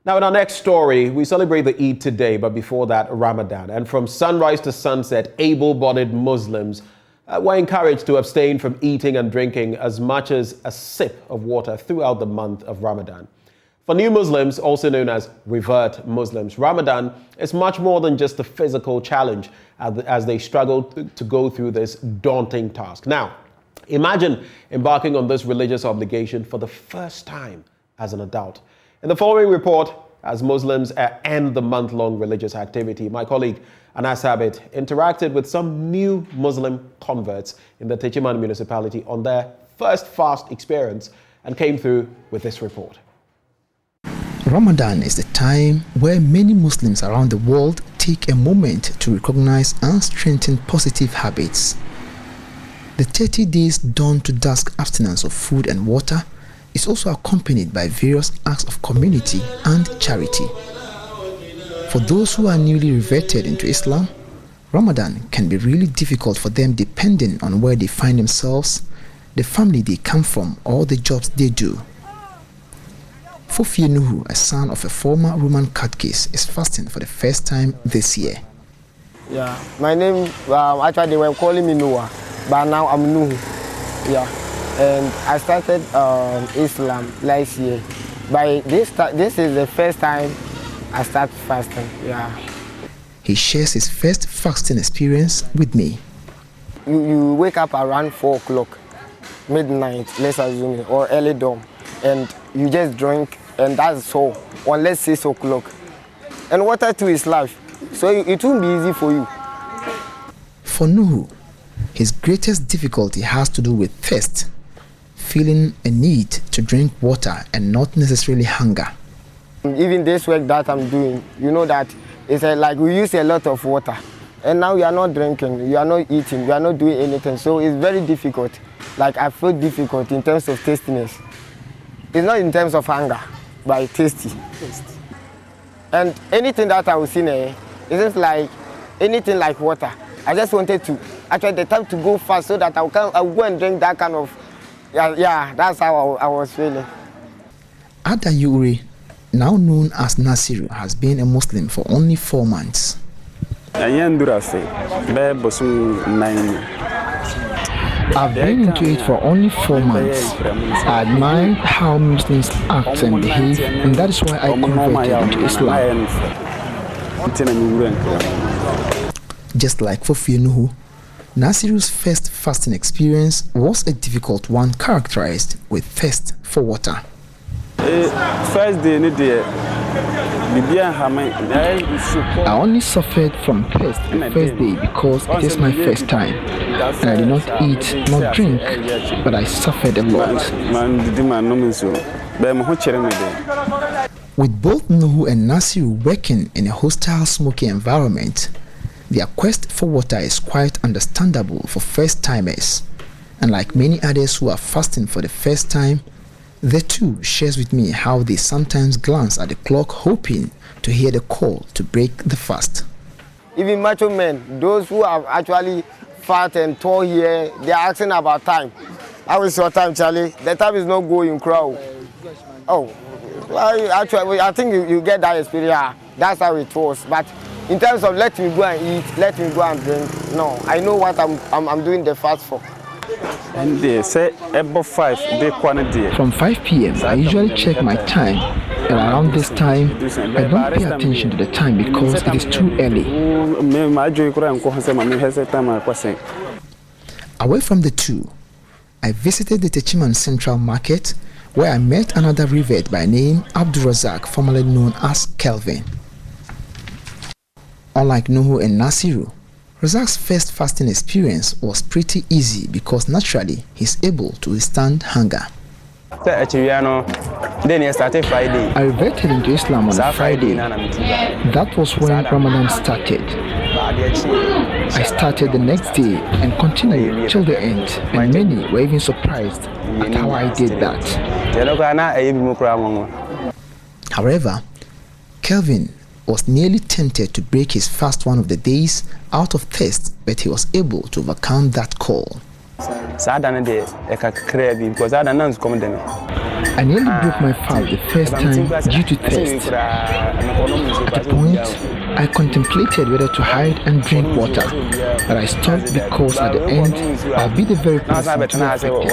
Now, in our next story, we celebrate the Eid today, but before that, Ramadan. And from sunrise to sunset, able-bodied Muslims were encouraged to abstain from eating and drinking as much as a sip of water throughout the month of Ramadan. For new Muslims, also known as revert Muslims, Ramadan is much more than just a physical challenge as they struggle to go through this daunting task. Now, imagine embarking on this religious obligation for the first time as an adult. In the following report, as Muslims end the month-long religious activity, my colleague Anas Abid interacted with some new Muslim converts in the Techiman municipality on their first fast experience and came through with this report. Ramadan is the time where many Muslims around the world take a moment to recognize and strengthen positive habits. The 30 days dawn to dusk abstinence of food and water is also accompanied by various acts of community and charity. For those who are newly reverted into Islam, Ramadan can be really difficult for them depending on where they find themselves, the family they come from, or the jobs they do. Fofi Nuhu, a son of a former Roman catechist, is fasting for the first time this year. Yeah, my name, actually they were calling me Noah, but now I'm Nuhu. Yeah. And I started Islam last year. By this is the first time I started fasting. Yeah. He shares his first fasting experience with me. You wake up around 4 o'clock, midnight, let's assume, or early dawn, and you just drink, and that's all, unless 6 o'clock. And water too is life, so it won't be easy for you. For Nuhu, his greatest difficulty has to do with thirst, feeling a need to drink water and not necessarily hunger. Even this work that I'm doing, you know that it's like we use a lot of water, and now you are not drinking, you are not eating, you are not doing anything, so it's very difficult. Like I feel difficult in terms of tastiness. It's not in terms of hunger, but it's tasty. And anything that I was seeing, it isn't like anything like water. I just wanted to, actually the time to go fast so that I'll go and drink that kind of. Yeah, that's how I was feeling. Ada Yuri, now known as Nasiru, has been a Muslim for only 4 months. I've been into it for only 4 months. I admire how Muslims act and behave, and that is why I converted into Islam. Just like Fofi Nuhu, Nasiru's first fasting experience was a difficult one characterized with thirst for water. First day, I only suffered from thirst the first day because it is my first time, and I did not eat nor drink, but I suffered a lot. With both Nuhu and Nasiru working in a hostile, smoky environment, their quest for water is quite understandable for first-timers, and like many others who are fasting for the first time, they too shares with me how they sometimes glance at the clock hoping to hear the call to break the fast. Even macho men, those who are actually fat and tall here, they are asking about time. How is your time, Charlie? The time is not going, crowd. Oh, well, actually, I think you get that experience. That's how it was. But in terms of let me go and eat, let me go and drink, no, I know what I'm doing the fast for. And they say about 5 day quantity. From 5 p.m. I usually check my time, and around this time I don't pay attention to the time because it is too early. Away from the two, I visited the Techiman Central Market, where I met another revert by name Abdul Razak, formerly known as Kelvin. Unlike Nuhu and Nasiru, Razak's first fasting experience was pretty easy because naturally he's able to withstand hunger. I reverted into Islam on a Friday. That was when Ramadan started. I started the next day and continued till the end, and many were even surprised at how I did that. However, Kelvin was nearly tempted to break his fast one of the days out of thirst, but he was able to overcome that call. I nearly broke my fast the first time due to thirst. At a point, I contemplated whether to hide and drink water, but I stopped because at the end, I'll be the very person to be affected.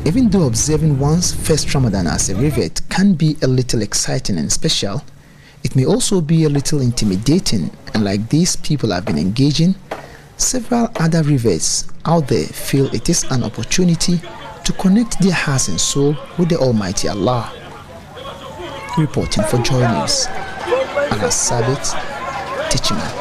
Even though observing one's first Ramadan as a revert can be a little exciting and special, it may also be a little intimidating, and like these people have been engaging, several other reverts out there feel it is an opportunity to connect their hearts and soul with the Almighty Allah. Reporting for JoyNews, Anas Sabit, Techiman.